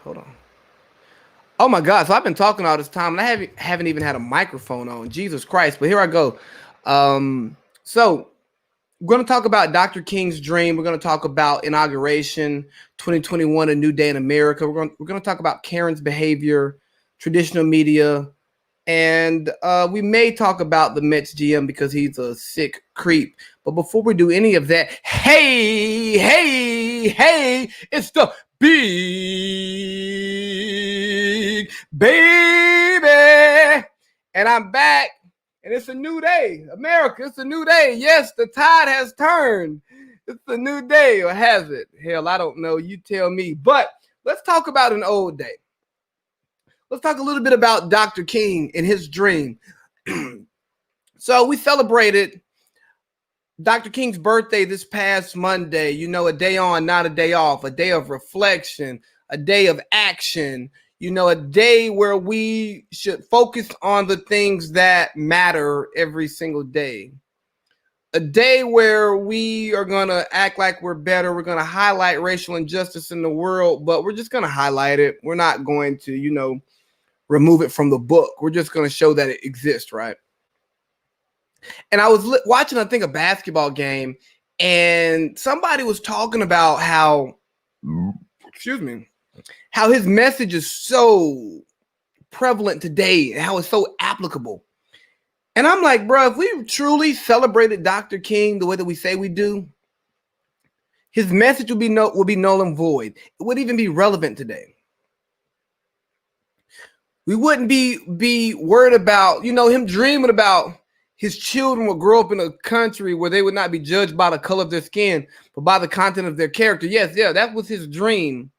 Hold on. Oh my God! So I've been talking all this time, and I haven't even had a microphone on. Jesus Christ! But here I go. So we're going to talk about Dr. King's dream. We're going to talk about inauguration, 2021, a new day in America. We're going to talk about Karen's behavior, traditional media, and we may talk about the Mets GM because he's a sick creep. But before we do any of that, hey, it's the big baby. And I'm back, and it's a new day. America, it's a new day. Yes, the tide has turned. It's a new day, or has it? Hell, I don't know. You tell me. But let's talk about an old day. Let's talk a little bit about Dr. King and his dream. So we celebrated Dr. King's birthday this past Monday. You know, a day on, not a day off, a day of reflection, a day of action, you know, a day where we should focus on the things that matter every single day. A day where we are going to act like we're better. We're going to highlight racial injustice in the world, but we're just going to highlight it. We're not going to, remove it from the book. We're just going to show that it exists, right? And I was watching, I think, a basketball game, and somebody was talking about how his message is so prevalent today and how it's so applicable. And I'm like, bro, if we truly celebrated Dr. King the way that we say we do, his message would be null and void. It wouldn't even be relevant today. We wouldn't be worried about, him dreaming about his children will grow up in a country where they would not be judged by the color of their skin, but by the content of their character. Yes, yeah, that was his dream.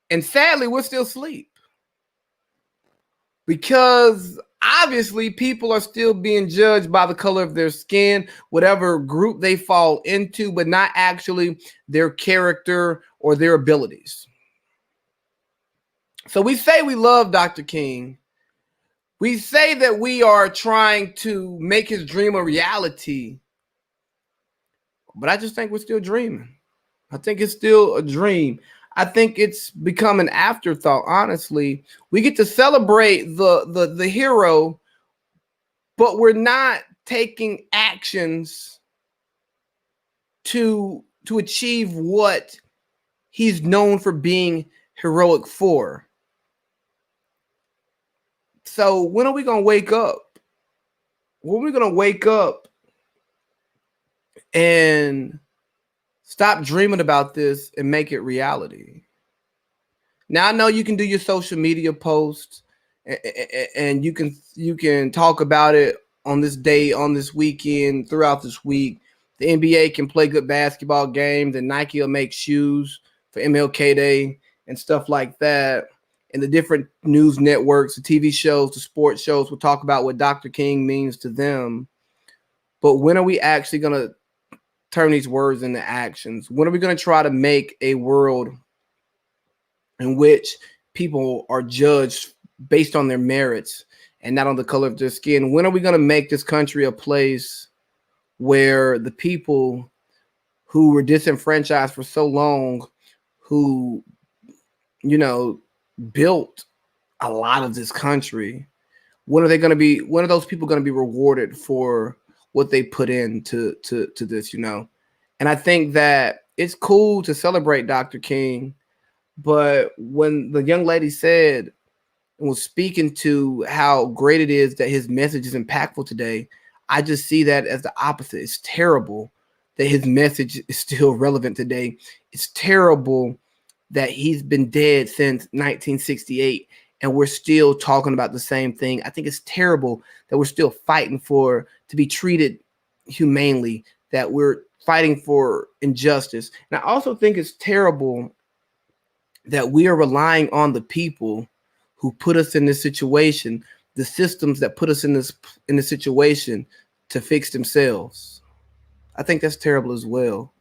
And sadly, we're still asleep. Because obviously people are still being judged by the color of their skin, whatever group they fall into, but not actually their character or their abilities. So we say we love Dr. King. We say that we are trying to make his dream a reality. But I just think we're still dreaming. I think it's still a dream. I think it's become an afterthought, honestly. We get to celebrate the hero, but we're not taking actions to achieve what he's known for being heroic for. So when are we going to wake up? When are we going to wake up and stop dreaming about this and make it reality? Now, I know you can do your social media posts and you can talk about it on this day, on this weekend, throughout this week. The NBA can play good basketball games, and Nike will make shoes for MLK Day and stuff like that. And the different news networks, the TV shows, the sports shows will talk about what Dr. King means to them. But when are we actually going to turn these words into actions? When are we going to try to make a world in which people are judged based on their merits and not on the color of their skin? When are we going to make this country a place where the people who were disenfranchised for so long, who, built a lot of this country, when are those people going to be rewarded for what they put into this, And I think that it's cool to celebrate Dr. King, but when the young lady said and was speaking to how great it is that his message is impactful today, I just see that as the opposite. It's terrible that his message is still relevant today. It's terrible that he's been dead since 1968 and we're still talking about the same thing. I think it's terrible that we're still fighting to be treated humanely, that we're fighting for injustice. And I also think it's terrible that we are relying on the people who put us in this situation, the systems that put us in this situation, to fix themselves. I think that's terrible as well.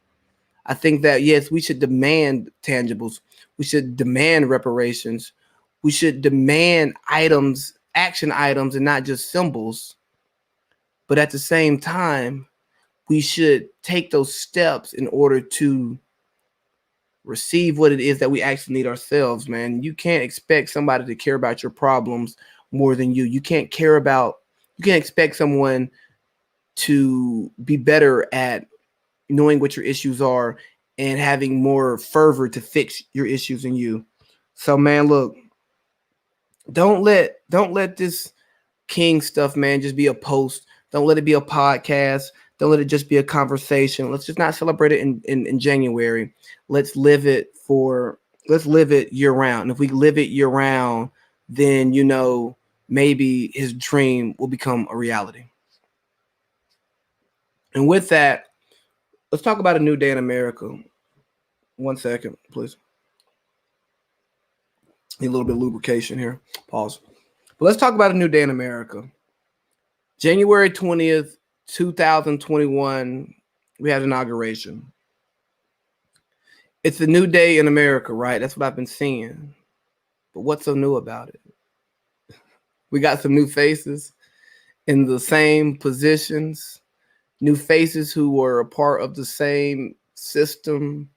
I think that, yes, we should demand tangibles. We should demand reparations. We should demand items, action items, and not just symbols. But at the same time, we should take those steps in order to receive what it is that we actually need ourselves, man. You can't expect somebody to care about your problems more than you. You can't expect someone to be better at knowing what your issues are and having more fervor to fix your issues than you. So, man, look, don't let this King stuff, man, just be a post. Don't let it be a podcast. Don't let it just be a conversation. Let's just not celebrate it in January. Let's live it year round. And if we live it year round, then, maybe his dream will become a reality. And with that, let's talk about a new day in America. 1 second, please. Need a little bit of lubrication here. Pause. But let's talk about a new day in America. January 20th, 2021, we had inauguration. It's a new day in America, right? That's what I've been seeing. But what's so new about it? We got some new faces in the same positions, new faces who were a part of the same system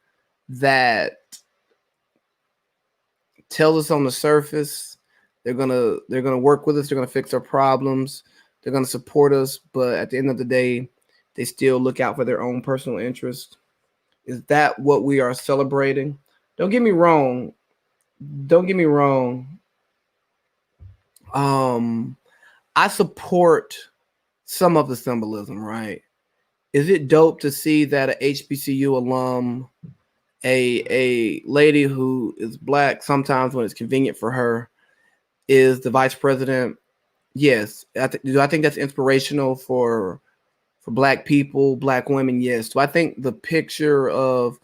that tells us on the surface they're gonna work with us, they're gonna fix our problems, they're gonna support us, but at the end of the day, they still look out for their own personal interest. Is that what we are celebrating? Don't get me wrong. I support some of the symbolism, right? Is it dope to see that a HBCU alum, a lady who is Black, sometimes when it's convenient for her, is the vice president? Yes. Do I think that's inspirational for Black people, Black women? Yes. Do I think the picture of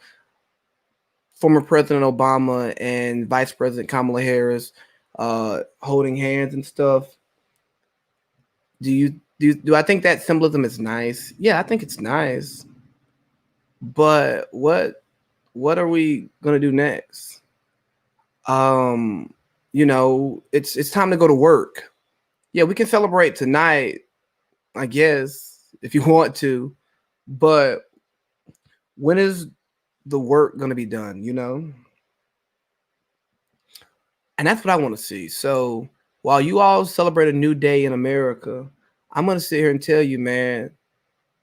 former President Obama and Vice President Kamala Harris holding hands and stuff, do I think that symbolism is nice? Yeah, I think it's nice. But what are we gonna do next? It's time to go to work. Yeah, we can celebrate tonight, I guess, if you want to, but when is the work gonna be done, And that's what I want to see. So while you all celebrate a new day in America, I'm gonna sit here and tell you, man,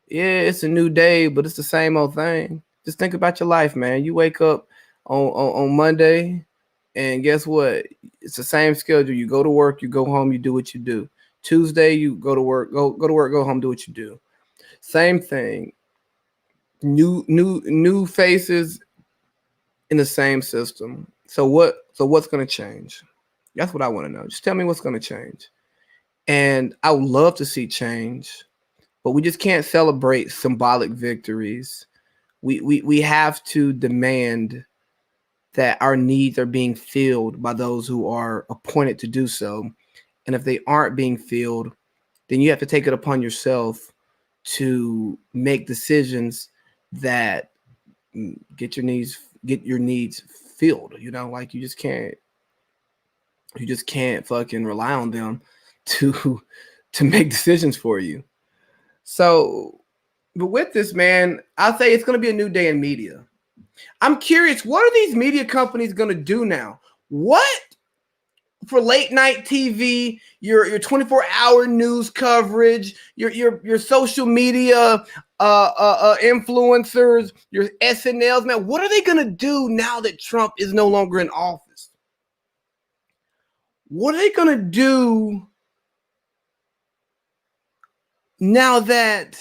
yeah, it's a new day, but it's the same old thing. Just think about your life, man. You wake up on Monday, and guess what? It's the same schedule. You go to work, you go home, you do what you do. Tuesday, you go to work, go to work, go home, do what you do. Same thing. New faces in the same system. So what's going to change? That's what I want to know. Just tell me what's going to change. And I would love to see change, but we just can't celebrate symbolic victories. We have to demand that our needs are being filled by those who are appointed to do so. And if they aren't being filled, then you have to take it upon yourself to make decisions that get your needs filled. Like you just can't fucking rely on them to make decisions for you. So, but with this, man, I'll say it's going to be a new day in media. I'm curious, what are these media companies going to do now? What for late night TV, your 24-hour news coverage, your social media influencers, your SNLs, man? What are they going to do now that Trump is no longer in office? What are they going to do now that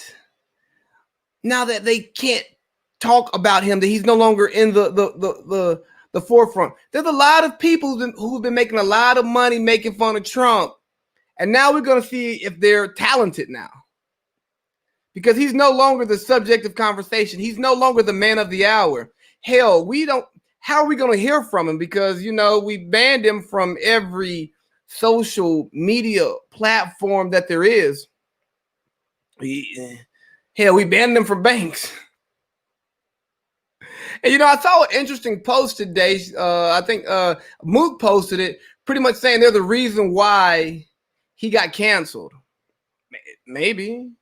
they can't talk about him, that he's no longer in the forefront? There's a lot of people who've been making a lot of money making fun of Trump, and now we're going to see if they're talented now, because he's no longer the subject of conversation. He's no longer the man of the hour. Hell, how are we going to hear from him? Because we banned him from every social media platform that there is. Hell, we banned him from banks. And I saw an interesting post today. I think Mook posted it, pretty much saying they're the reason why he got canceled. Maybe.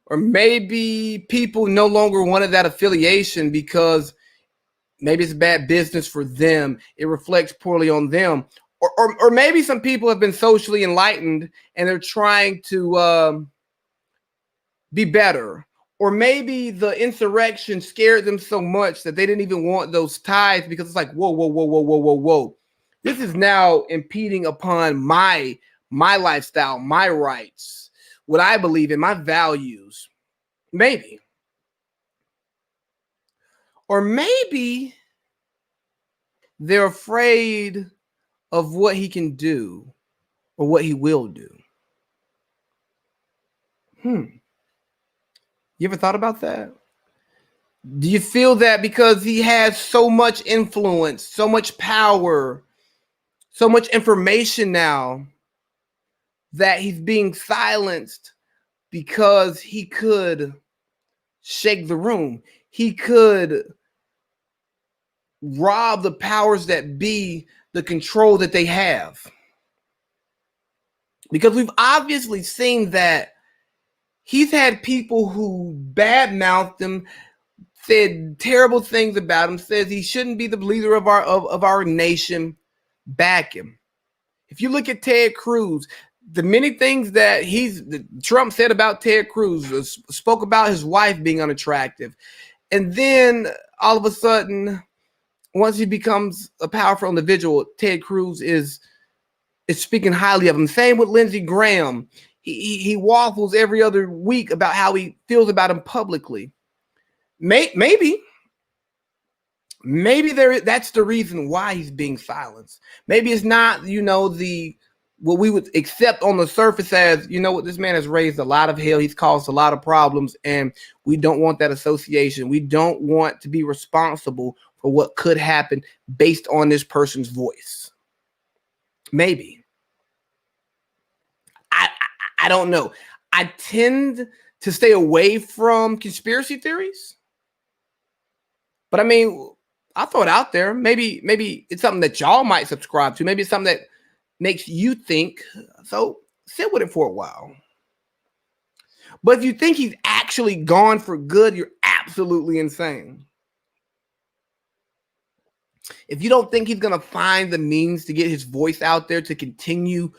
Or maybe people no longer wanted that affiliation because maybe it's bad business for them. It reflects poorly on them. Or maybe some people have been socially enlightened and they're trying to be better. Or maybe the insurrection scared them so much that they didn't even want those ties, because it's like, whoa, whoa, whoa, whoa, whoa, whoa, whoa. This is now impeding upon my lifestyle, my rights, what I believe in, my values. Maybe. Or maybe they're afraid of what he can do or what he will do. You ever thought about that? Do you feel that because he has so much influence, so much power, so much information now, that he's being silenced because he could shake the room? He could rob the powers that be the control that they have. Because we've obviously seen that he's had people who badmouthed him, said terrible things about him, says he shouldn't be the leader of our nation, back him. If you look at Ted Cruz, the many things that Trump said about Ted Cruz, spoke about his wife being unattractive. And then all of a sudden, once he becomes a powerful individual, Ted Cruz is speaking highly of him. Same with Lindsey Graham. He waffles every other week about how he feels about him publicly. Maybe that's the reason why he's being silenced. Maybe it's not, what we would accept on the surface as, what, this man has raised a lot of hell. He's caused a lot of problems, and we don't want that association. We don't want to be responsible for what could happen based on this person's voice. Maybe. I don't know. I tend to stay away from conspiracy theories. But I mean, I'll throw it out there. Maybe it's something that y'all might subscribe to. Maybe it's something that makes you think. So sit with it for a while. But if you think he's actually gone for good, you're absolutely insane. If you don't think he's going to find the means to get his voice out there, to continue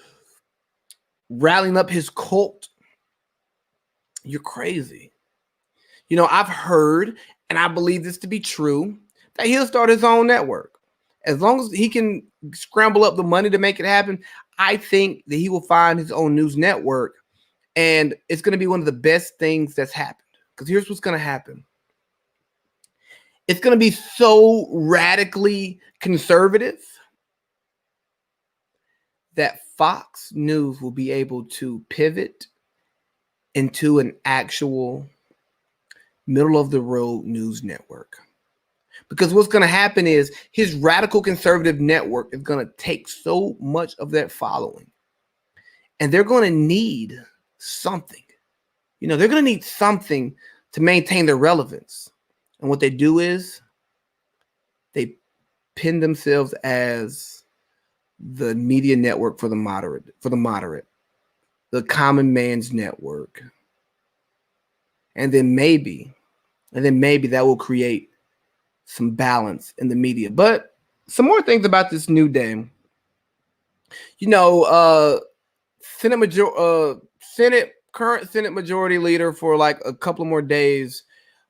rallying up his cult, you're crazy. I've heard, and I believe this to be true, that he'll start his own network. As long as he can scramble up the money to make it happen, I think that he will find his own news network, and it's going to be one of the best things that's happened. Because here's what's going to happen. It's going to be so radically conservative that Fox News will be able to pivot into an actual middle-of-the-road news network. Because what's going to happen is his radical conservative network is going to take so much of that following, and they're going to need something. They're going to need something to maintain their relevance. And what they do is they pin themselves as the media network for the moderate, the common man's network. And then maybe that will create some balance in the media. But some more things about this new day. Current Senate Majority Leader for like a couple more days,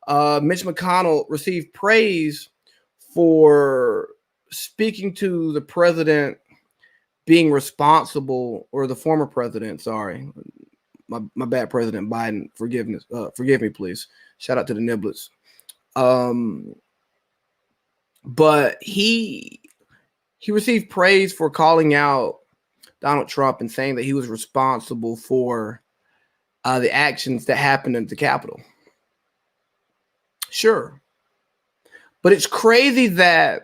Mitch McConnell, received praise for speaking to the president being responsible, or the former president, sorry. My bad, President Biden. Forgive me, please. Shout out to the Niblets. But he received praise for calling out Donald Trump and saying that he was responsible for the actions that happened at the Capitol. Sure. But it's crazy that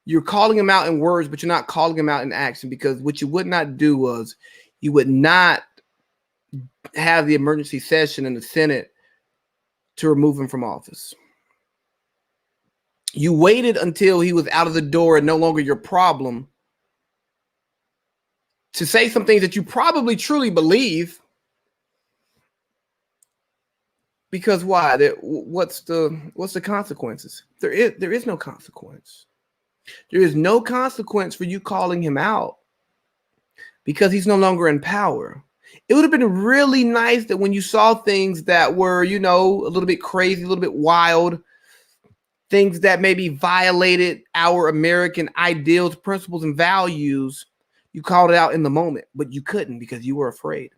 you're calling him out in words, but you're not calling him out in action, because what you would not do was you would not have the emergency session in the Senate to remove him from office. You waited until he was out of the door and no longer your problem to say some things that you probably truly believe, Because why? What's the consequences? There is no consequence. There is no consequence for you calling him out because he's no longer in power. It would have been really nice that when you saw things that were, a little bit crazy, a little bit wild, things that maybe violated our American ideals, principles, and values, you called it out in the moment, but you couldn't because you were afraid.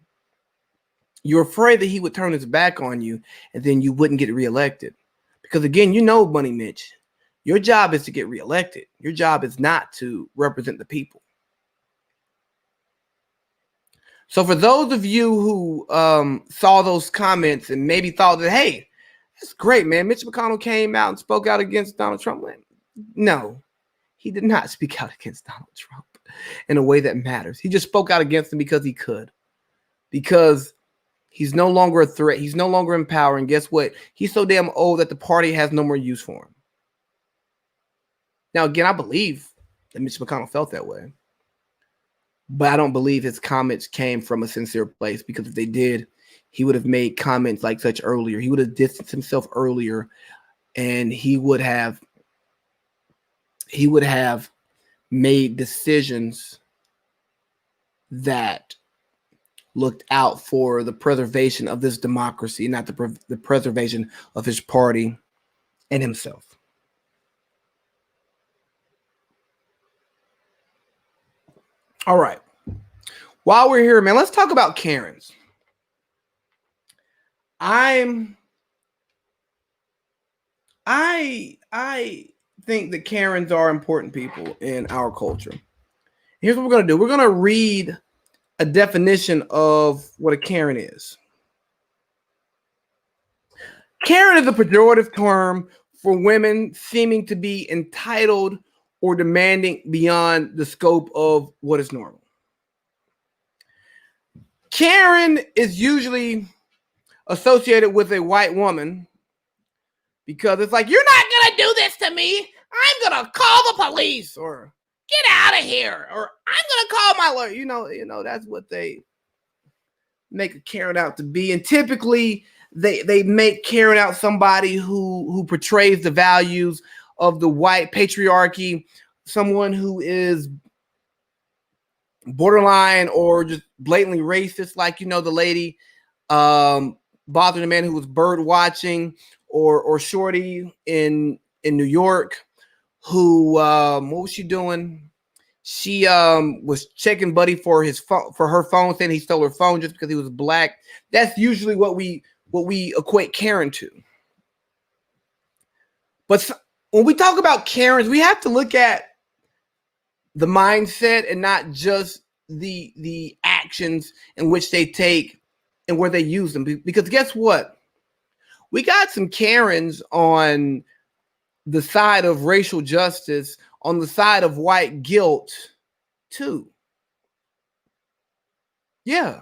You're afraid that he would turn his back on you and then you wouldn't get reelected. Because again, Money Mitch, your job is to get reelected. Your job is not to represent the people. So for those of you who saw those comments and maybe thought that, hey, that's great, man, Mitch McConnell came out and spoke out against Donald Trump. No, he did not speak out against Donald Trump in a way that matters. He just spoke out against him because he could. Because he's no longer a threat. He's no longer in power. And guess what? He's so damn old that the party has no more use for him. Now, again, I believe that Mitch McConnell felt that way. But I don't believe his comments came from a sincere place, because if they did, he would have made comments like such earlier. He would have distanced himself earlier, and he would have made decisions that looked out for the preservation of this democracy, not the preservation of his party and himself. All right. While we're here, man, let's talk about Karens. I think that Karens are important people in our culture. Here's what we're going to do. We're going to read a definition of what a Karen is. Karen is a pejorative term for women seeming to be entitled or demanding beyond the scope of what is normal. Karen is usually associated with a white woman because it's like, you're not going to do this to me. I'm going to call the police, or get out of here, or I'm going to call my lawyer. You know, that's what they make a Karen out to be. And typically they make Karen out somebody who portrays the values of the white patriarchy, someone who is borderline or just blatantly racist, like, the lady bothering a man who was bird watching, or Shorty in New York, who what was she doing? She was checking Buddy for his phone, for her phone, saying he stole her phone just because he was black. That's usually what we equate Karen to. But when we talk about Karens, we have to look at the mindset and not just the actions in which they take and where they use them. Because guess what? We got some Karens on the side of racial justice, on the side of white guilt too. Yeah.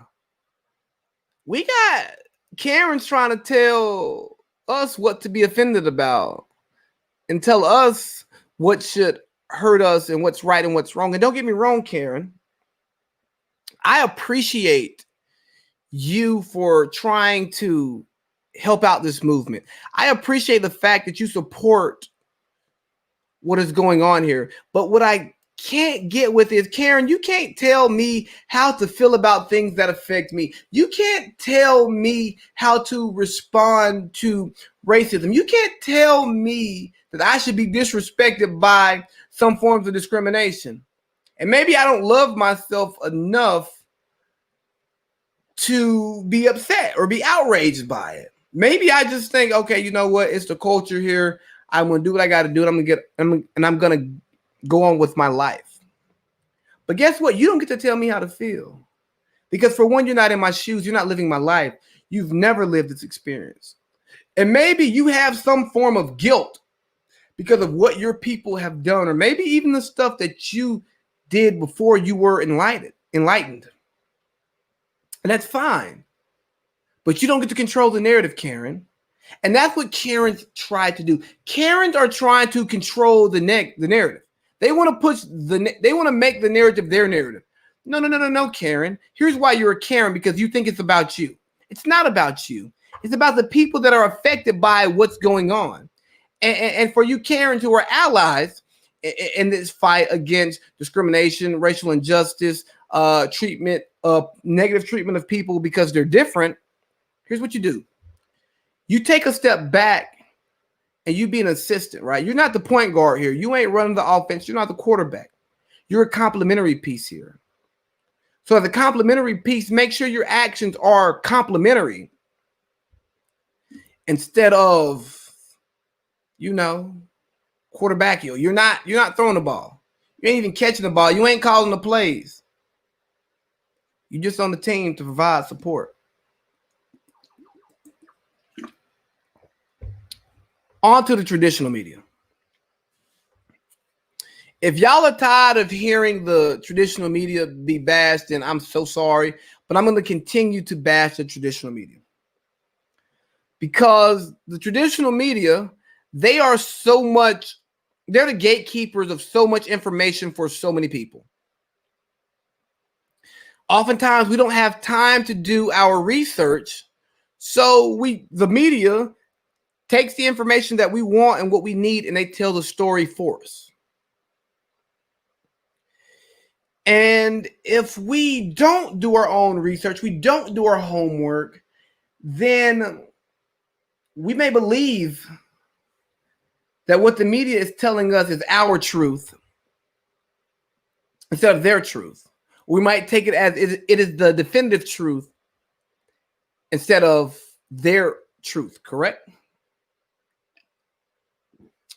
We got Karens trying to tell us what to be offended about and tell us what should hurt us and what's right and what's wrong. And don't get me wrong, Karen, I appreciate you for trying to help out this movement. I appreciate the fact that you support what is going on here. But what I can't get with is, Karen, you can't tell me how to feel about things that affect me. You can't tell me how to respond to racism. You can't tell me that I should be disrespected by some forms of discrimination. And maybe I don't love myself enough to be upset or be outraged by it. Maybe I just think, okay, you know what? It's the culture here. I'm going to do what I got to do. And I'm going to go on with my life. But guess what? You don't get to tell me how to feel. Because for one, you're not in my shoes. You're not living my life. You've never lived this experience. And maybe you have some form of guilt because of what your people have done, or maybe even the stuff that you did before you were enlightened. And that's fine. But you don't get to control the narrative, Karen. And that's what Karens try to do. Karens are trying to control the narrative. They want to make the narrative their narrative. No, Karen. Here's why you're a Karen: because you think it's about you. It's not about you. It's about the people that are affected by what's going on. And for you Karens who are allies in this fight against discrimination, racial injustice, treatment, negative treatment of people because they're different, here's what you do. You take a step back and you be an assistant, right? You're not the point guard here. You ain't running the offense. You're not the quarterback. You're a complementary piece here. So as a complementary piece, make sure your actions are complementary instead of, quarterback you. You're not throwing the ball. You ain't even catching the ball. You ain't calling the plays. You're just on the team to provide support. On to the traditional media. If y'all are tired of hearing the traditional media be bashed, then I'm so sorry, but I'm going to continue to bash the traditional media. Because the traditional media, they're the gatekeepers of so much information for so many people. Oftentimes, we don't have time to do our research, so the media takes the information that we want and what we need, and they tell the story for us. And if we don't do our own research, we don't do our homework, then we may believe that what the media is telling us is our truth instead of their truth. We might take it as it is the definitive truth instead of their truth, correct?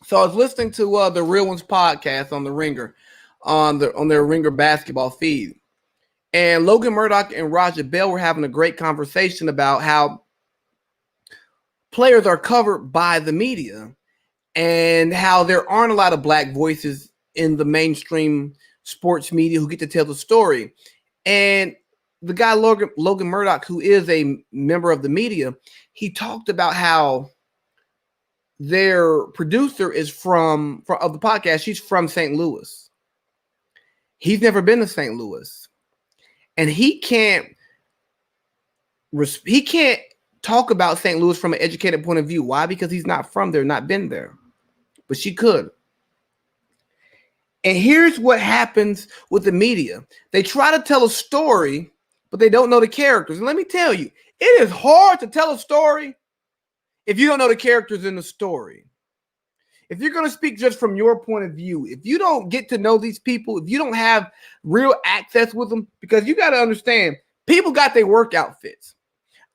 So I was listening to the Real Ones podcast on the Ringer, on their Ringer basketball feed. And Logan Murdoch and Raja Bell were having a great conversation about how players are covered by the media and how there aren't a lot of black voices in the mainstream sports media who get to tell the story. And the guy Logan Murdoch, who is a member of the media, he talked about how their producer is of the podcast. She's from St. Louis. He's never been to St. Louis, and he can't talk about St. Louis from an educated point of view. Why? Because he's not from there, not been there. But she could. And here's what happens with the media. They try to tell a story, but they don't know the characters. And let me tell you, it is hard to tell a story if you don't know the characters in the story. If you're going to speak just from your point of view, if you don't get to know these people, if you don't have real access with them, because you got to understand, people got their work outfits.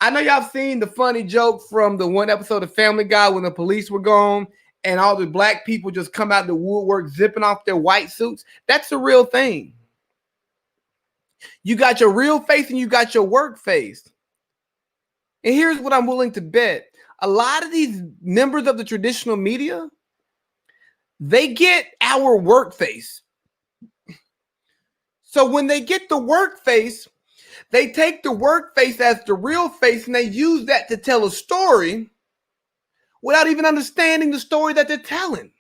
I know y'all seen the funny joke from the one episode of Family Guy when the police were gone and all the black people just come out the woodwork zipping off their white suits. That's the real thing. You got your real face and you got your work face. And here's what I'm willing to bet. A lot of these members of the traditional media, they get our work face. So when they get the work face, they take the work face as the real face and they use that to tell a story without even understanding the story that they're telling.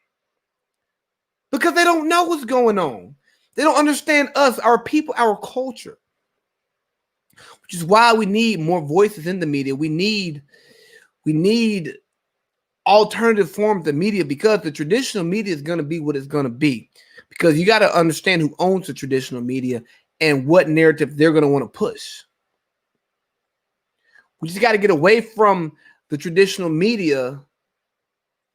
Because they don't know what's going on. They don't understand us, our people, our culture. Which is why we need more voices in the media. We need alternative forms of media, because the traditional media is going to be what it's going to be. Because you got to understand who owns the traditional media and what narrative they're going to want to push. We just got to get away from the traditional media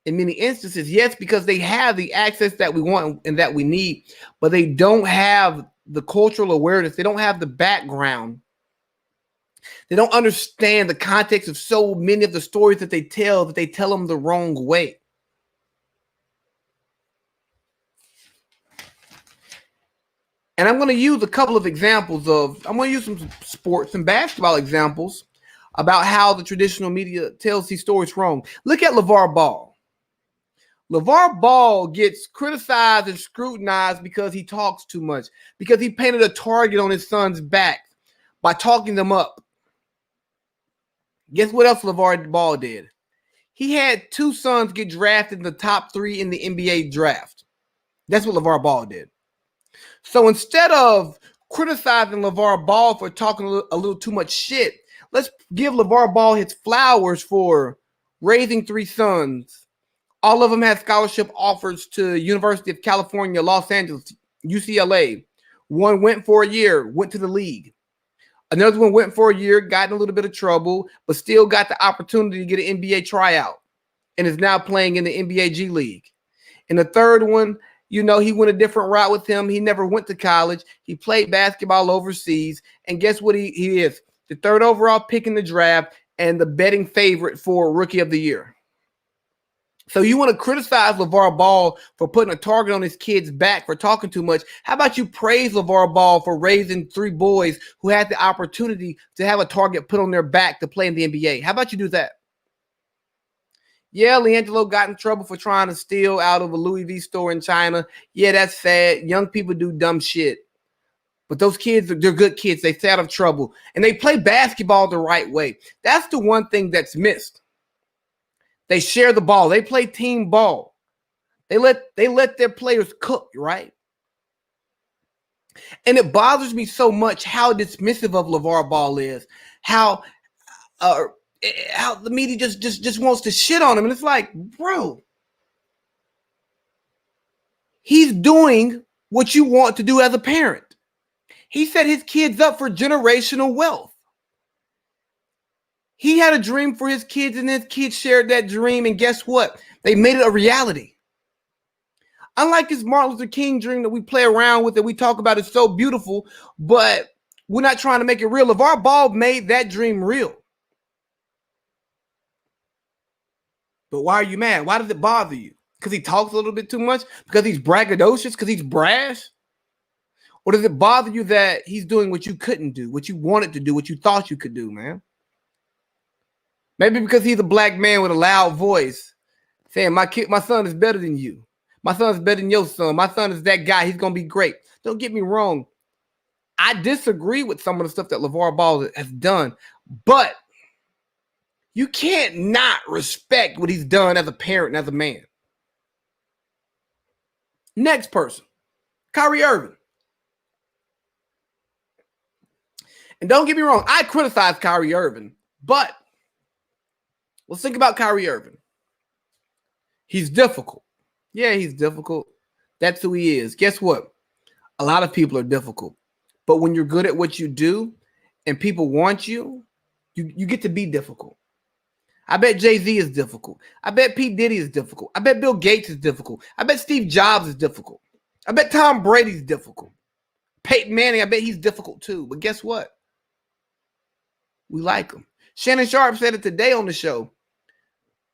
in many instances. Yes, because they have the access that we want and that we need, but they don't have the cultural awareness. They don't have the background. They don't understand the context of so many of the stories that they tell them the wrong way. And I'm going to use a couple of examples I'm going to use some sports and basketball examples about how the traditional media tells these stories wrong. Look at LeVar Ball. LeVar Ball gets criticized and scrutinized because he talks too much, because he painted a target on his son's back by talking them up. Guess what else LeVar Ball did? He had two sons get drafted in the top 3 in the NBA draft. That's what LeVar Ball did. So instead of criticizing LeVar Ball for talking a little too much shit, Let's give LeVar Ball his flowers for raising 3 sons. All of them had scholarship offers to University of California, Los Angeles, UCLA. One went for a year, went to the league. Another one went for a year, got in a little bit of trouble, but still got the opportunity to get an NBA tryout and is now playing in the NBA G League. And the third one, you know, he went a different route with him. He never went to college. He played basketball overseas. And guess what he is? The 3rd overall pick in the draft and the betting favorite for Rookie of the Year. So you want to criticize LeVar Ball for putting a target on his kid's back for talking too much. How about you praise LeVar Ball for raising 3 boys who had the opportunity to have a target put on their back to play in the NBA? How about you do that? Yeah, LiAngelo got in trouble for trying to steal out of a Louis V store in China. Yeah, that's sad. Young people do dumb shit. But those kids, they're good kids. They stay out of trouble. And they play basketball the right way. That's the one thing that's missed. They share the ball. They play team ball. They let their players cook, right? And it bothers me so much how dismissive of LeVar Ball is. How the media just wants to shit on him. And it's like, bro, he's doing what you want to do as a parent. He set his kids up for generational wealth. He had a dream for his kids, and his kids shared that dream. And guess what? They made it a reality. Unlike this Martin Luther King dream that we play around with, that we talk about, is so beautiful, but we're not trying to make it real. LeVar Ball made that dream real. But why are you mad? Why does it bother you? Because he talks a little bit too much? Because he's braggadocious? Because he's brash? Or does it bother you that he's doing what you couldn't do, what you wanted to do, what you thought you could do, man? Maybe because he's a black man with a loud voice saying, my son is better than you. My son is better than your son. My son is that guy. He's going to be great. Don't get me wrong. I disagree with some of the stuff that LeVar Ball has done, but you can't not respect what he's done as a parent and as a man. Next person, Kyrie Irving. And don't get me wrong, I criticize Kyrie Irving, but let's think about Kyrie Irving. He's difficult. Yeah, he's difficult. That's who he is. Guess what? A lot of people are difficult. But when you're good at what you do and people want you, you get to be difficult. I bet Jay-Z is difficult. I bet P. Diddy is difficult. I bet Bill Gates is difficult. I bet Steve Jobs is difficult. I bet Tom Brady's difficult. Peyton Manning, I bet he's difficult too. But guess what? We like him. Shannon Sharp said it today on the show.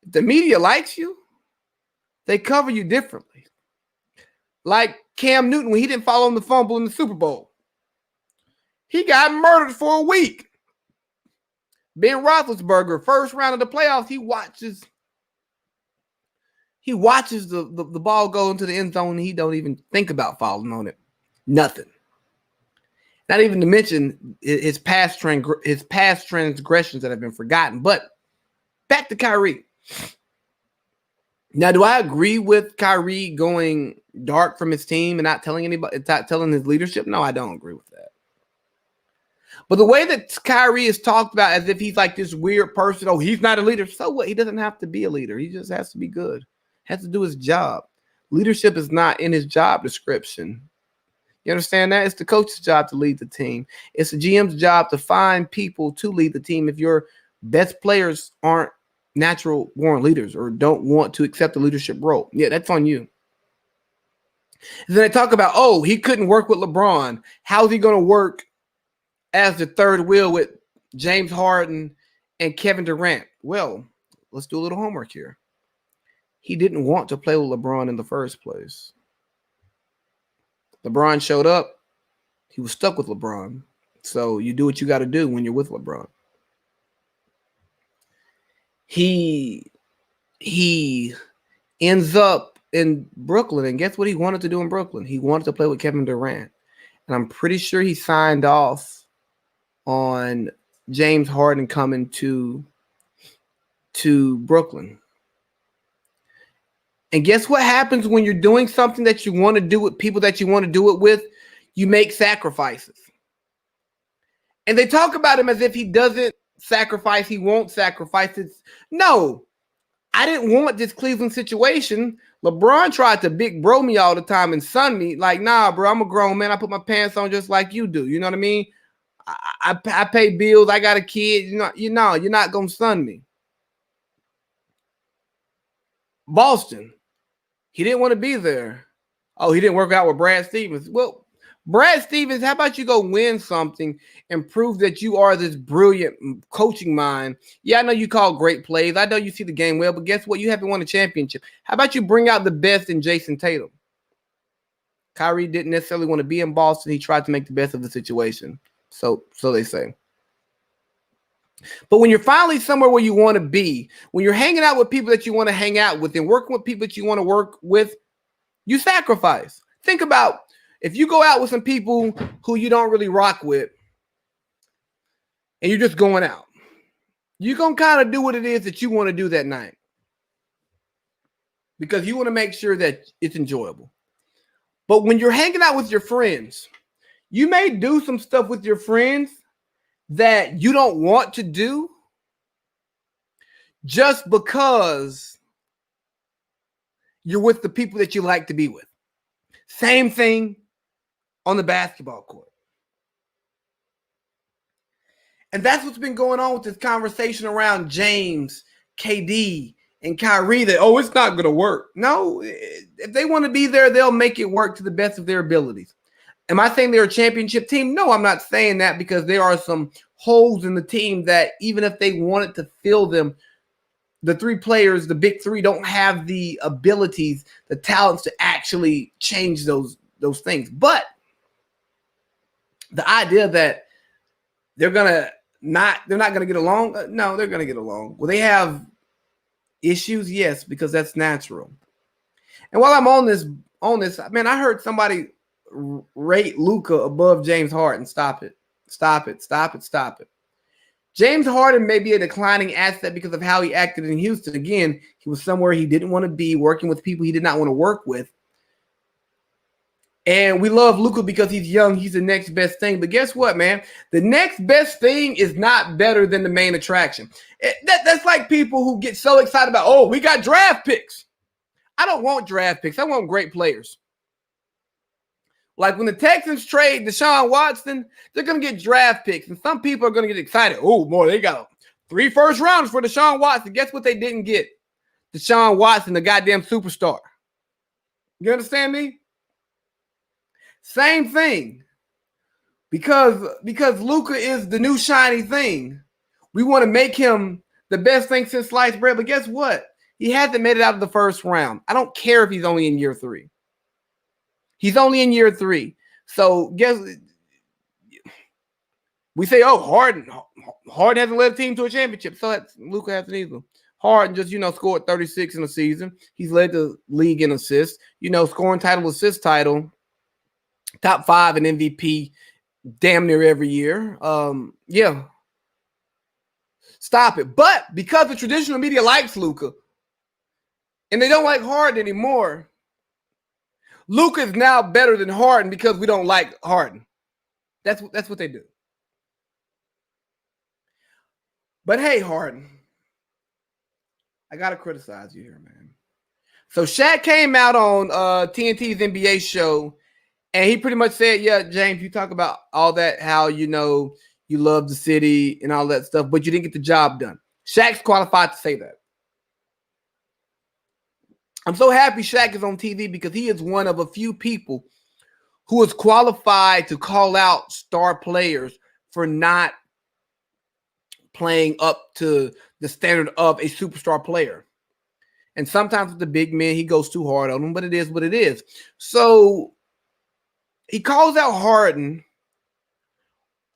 If the media likes you, they cover you differently. Like Cam Newton, when he didn't follow on the fumble in the Super Bowl. He got murdered for a week. Ben Roethlisberger, first round of the playoffs, he watches the ball go into the end zone, and he don't even think about falling on it. Nothing. Not even to mention his past transgressions that have been forgotten. But back to Kyrie. Now, do I agree with Kyrie going dark from his team and not telling anybody, not telling his leadership? No, I don't agree with that. But the way that Kyrie is talked about as if he's like this weird person, oh, he's not a leader. So what? He doesn't have to be a leader. He just has to be good. Has to do his job. Leadership is not in his job description. You understand that? It's the coach's job to lead the team. It's the GM's job to find people to lead the team if your best players aren't natural born leaders or don't want to accept the leadership role. Yeah, that's on you. And then they talk about, oh, he couldn't work with LeBron. How's he going to work as the third wheel with James Harden and Kevin Durant? Well, let's do a little homework here. He didn't want to play with LeBron in the first place. LeBron showed up. He was stuck with LeBron. So you do what you got to do when you're with LeBron. He ends up in Brooklyn, and guess what he wanted to do in Brooklyn? He wanted to play with Kevin Durant. And I'm pretty sure he signed off on James Harden coming to Brooklyn. And guess what happens when you're doing something that you want to do with people that you want to do it with? You make sacrifices. And they talk about him as if he doesn't sacrifice, he won't sacrifice it. No, I didn't want this Cleveland situation. LeBron tried to big bro me all the time and sun me. Like, nah, bro, I'm a grown man. I put my pants on just like you do. You know what I mean? I pay bills. I got a kid. You're not gonna sun me. Boston, he didn't want to be there. Oh, he didn't work out with Brad Stevens. Well, Brad Stevens, how about you go win something and prove that you are this brilliant coaching mind? Yeah, I know you call great plays. I know you see the game well, but guess what? You haven't won a championship. How about you bring out the best in Jason Tatum? Kyrie didn't necessarily want to be in Boston. He tried to make the best of the situation. So they say. But when you're finally somewhere where you want to be, when you're hanging out with people that you want to hang out with and working with people that you want to work with, you sacrifice. Think about if you go out with some people who you don't really rock with and you're just going out, you're going to kind of do what it is that you want to do that night because you want to make sure that it's enjoyable. But when you're hanging out with your friends, you may do some stuff with your friends that you don't want to do just because you're with the people that you like to be with. Same thing on the basketball court. And that's what's been going on with this conversation around James, KD, and Kyrie that, oh, it's not going to work. No, if they want to be there, they'll make it work to the best of their abilities. Am I saying they're a championship team? No, I'm not saying that because there are some holes in the team that even if they wanted to fill them, the three players, the big three, don't have the abilities, the talents to actually change those things. But the idea that they're not going to get along, no, they're going to get along. Will they have issues? Yes, because that's natural. And while I'm on this, man, I heard somebody rate Luka above James Harden. Stop it. James Harden may be a declining asset because of how he acted in Houston. Again, he was somewhere he didn't want to be, working with people he did not want to work with. And we love Luka because he's young. He's the next best thing. But guess what, man? The next best thing is not better than the main attraction. That's like people who get so excited about, oh, we got draft picks. I don't want draft picks. I want great players. Like when the Texans trade Deshaun Watson, they're going to get draft picks. And some people are going to get excited. Oh, boy, they got 3 first rounders for Deshaun Watson. Guess what they didn't get? Deshaun Watson, the goddamn superstar. You understand me? Same thing. Because Luka is the new shiny thing. We want to make him the best thing since sliced bread. But guess what? He hasn't made it out of the first round. I don't care if he's only in year 3. He's only in year 3. So guess we say, oh, Harden hasn't led a team to a championship. So that's Luka hasn't either. Harden just, scored 36 in a season. He's led the league in assists, scoring title, assist title, top 5 in MVP damn near every year. Yeah. Stop it. But because the traditional media likes Luka and they don't like Harden anymore, Luka is now better than Harden because we don't like Harden. That's what they do. But hey, Harden, I got to criticize you here, man. So Shaq came out on TNT's NBA show, and he pretty much said, yeah, James, you talk about all that, how, you love the city and all that stuff, but you didn't get the job done. Shaq's qualified to say that. I'm so happy Shaq is on TV because he is one of a few people who is qualified to call out star players for not playing up to the standard of a superstar player. And sometimes with the big men, he goes too hard on them, but it is what it is. So he calls out Harden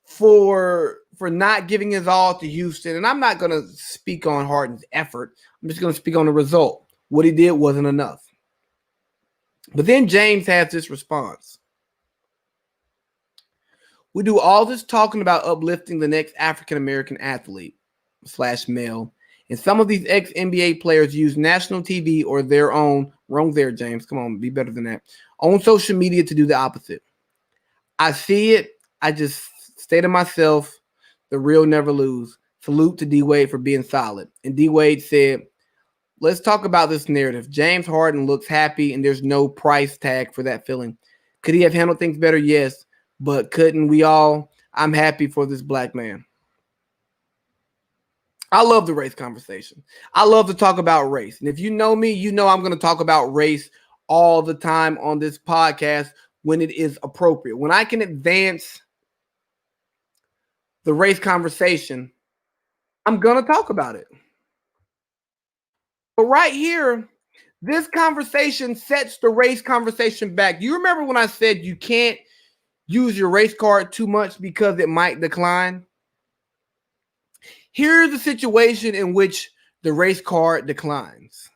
for not giving his all to Houston. And I'm not going to speak on Harden's effort. I'm just going to speak on the result. What he did wasn't enough. But then James has this response. We do all this talking about uplifting the next African-American athlete / male. And some of these ex-NBA players use national TV or their own, wrong there, James, come on, be better than that, on social media to do the opposite. I see it. I just say to myself, the real never lose. Salute to D Wade for being solid. And D Wade said, let's talk about this narrative. James Harden looks happy and there's no price tag for that feeling. Could he have handled things better? Yes. But couldn't we all? I'm happy for this black man. I love the race conversation. I love to talk about race. And if you know me, you know I'm going to talk about race all the time on this podcast when it is appropriate. When I can advance the race conversation, I'm going to talk about it. But right here, this conversation sets the race conversation back. You remember when I said you can't use your race card too much because it might decline? Here's the situation in which the race card declines.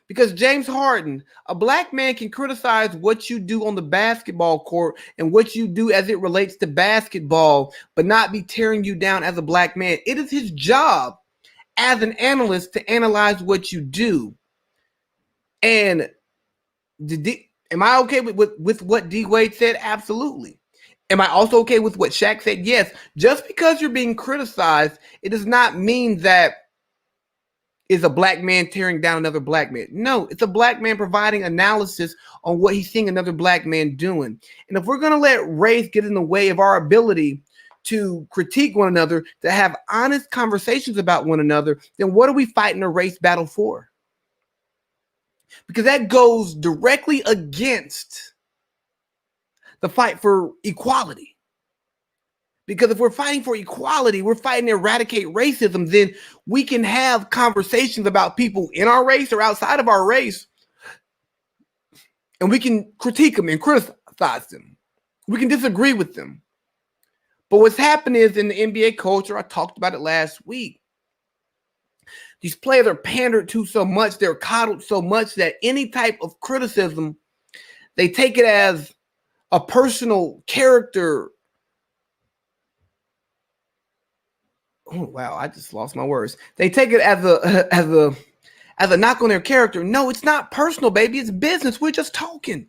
Because James Harden, a black man, can criticize what you do on the basketball court and what you do as it relates to basketball, but not be tearing you down as a black man. It is his job as an analyst to analyze what you do. And am I okay with what D Wade said? Absolutely. Am I also okay with what Shaq said? Yes. Just because you're being criticized, it does not mean that is a black man tearing down another black man. No, it's a black man providing analysis on what he's seeing another black man doing. And if we're going to let race get in the way of our ability to critique one another, to have honest conversations about one another, then what are we fighting a race battle for? Because that goes directly against the fight for equality. Because if we're fighting for equality, we're fighting to eradicate racism, then we can have conversations about people in our race or outside of our race, and we can critique them and criticize them. We can disagree with them. But what's happened is in the NBA culture, I talked about it last week, these players are pandered to so much, they're coddled so much that any type of criticism, they take it as a personal character. Oh, wow, I just lost my words. They take it as a knock on their character. No, it's not personal, baby. It's business. We're just talking.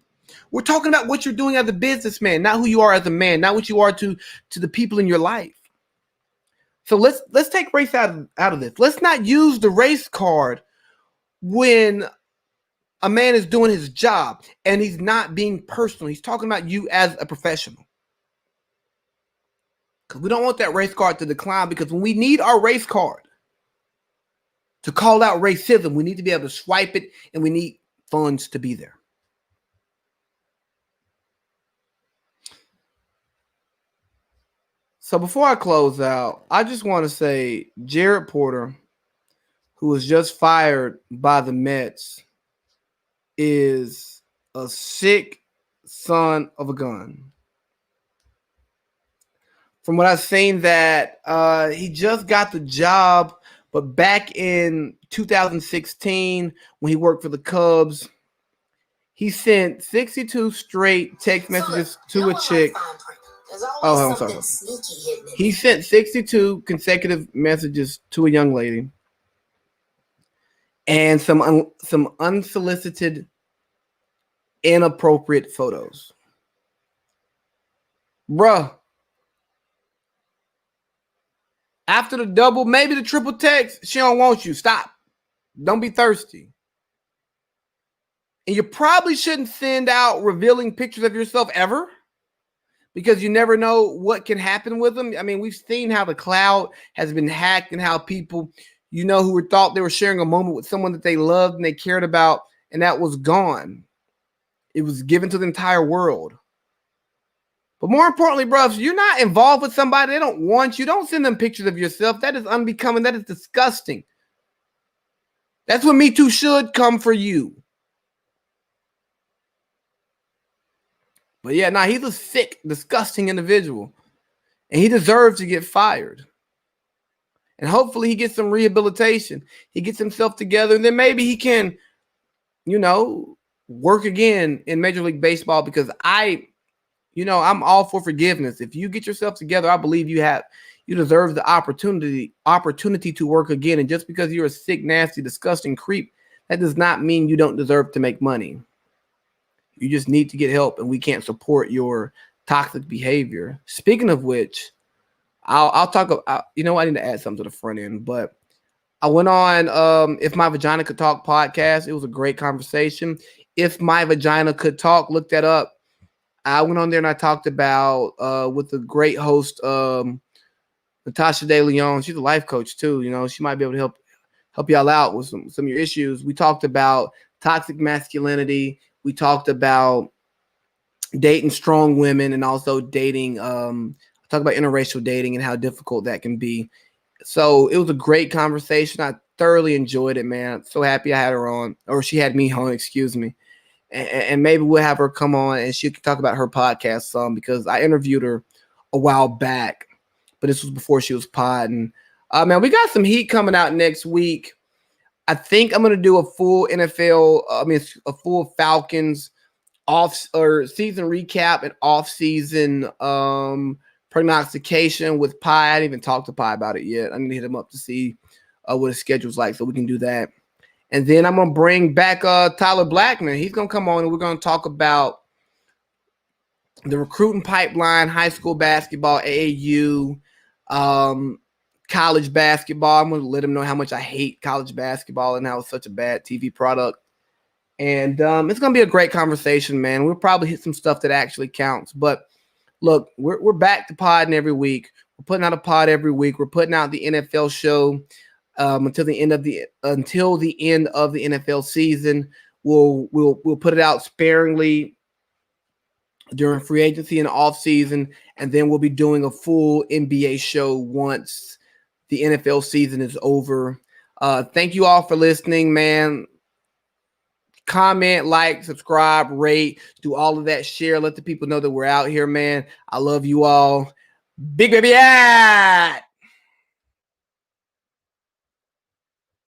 We're talking about what you're doing as a businessman, not who you are as a man, not what you are to the people in your life. So let's take race out of this. Let's not use the race card when a man is doing his job and he's not being personal. He's talking about you as a professional. Because we don't want that race card to decline, because when we need our race card to call out racism, we need to be able to swipe it, and we need funds to be there. So before I close out, I just want to say Jared Porter, who was just fired by the Mets, is a sick son of a gun. From what I've seen, that he just got the job, but back in 2016, when he worked for the Cubs, he sent 62 straight text messages to a chick. Oh, I'm sorry. He sent 62 consecutive messages to a young lady and some unsolicited, inappropriate photos. Bruh. After the double, maybe the triple text, she don't want you. Stop. Don't be thirsty. And you probably shouldn't send out revealing pictures of yourself ever, because you never know what can happen with them. I mean, we've seen how the cloud has been hacked and how people, who thought they were sharing a moment with someone that they loved and they cared about, and that was gone. It was given to the entire world. But more importantly, bro, if you're not involved with somebody, they don't want you, don't send them pictures of yourself. That is unbecoming. That is disgusting. That's when Me Too should come for you. But yeah, he's a sick, disgusting individual. And he deserves to get fired. And hopefully he gets some rehabilitation. He gets himself together, and then maybe he can, work again in Major League Baseball, because I'm all for forgiveness. If you get yourself together, I believe you deserve the opportunity to work again. And just because you're a sick, nasty, disgusting creep, that does not mean you don't deserve to make money. You just need to get help, and we can't support your toxic behavior. Speaking of which, I'll talk about, you know, I need to add something to the front end, but I went on If My Vagina Could Talk podcast. It was a great conversation. If My Vagina Could Talk, look that up. I went on there and I talked about with the great host Natasha De Leon. She's a life coach too. You know, she might be able to help y'all out with some of your issues. We talked about toxic masculinity. We talked about dating strong women and also dating talk about interracial dating and how difficult that can be. So it was a great conversation. I thoroughly enjoyed it, man. I'm so happy I had her on, or she had me on, excuse me. And maybe we'll have her come on and she can talk about her podcast some, because I interviewed her a while back, but this was before she was podding. Man, we got some heat coming out next week. I think I'm going to do a full NFL, a full Falcons off or season recap and off season prognostication with Pi. I didn't even talk to Pi about it yet. I need to hit him up to see what his schedule's like so we can do that. And then I'm going to bring back Tyler Blackman. He's going to come on and we're going to talk about the recruiting pipeline, high school basketball, AAU, college basketball. I'm going to let him know how much I hate college basketball and how it's such a bad TV product. And it's going to be a great conversation, man. We'll probably hit some stuff that actually counts. But look, we're back to podding every week. We're putting out a pod every week. We're putting out the NFL show until the end of the NFL season. We'll put it out sparingly during free agency and off season, and then we'll be doing a full NBA show once the NFL season is over. Thank you all for listening, man. Comment, like, subscribe, rate, do all of that, share, let the people know that we're out here, man. I love you all. Big baby, yeah!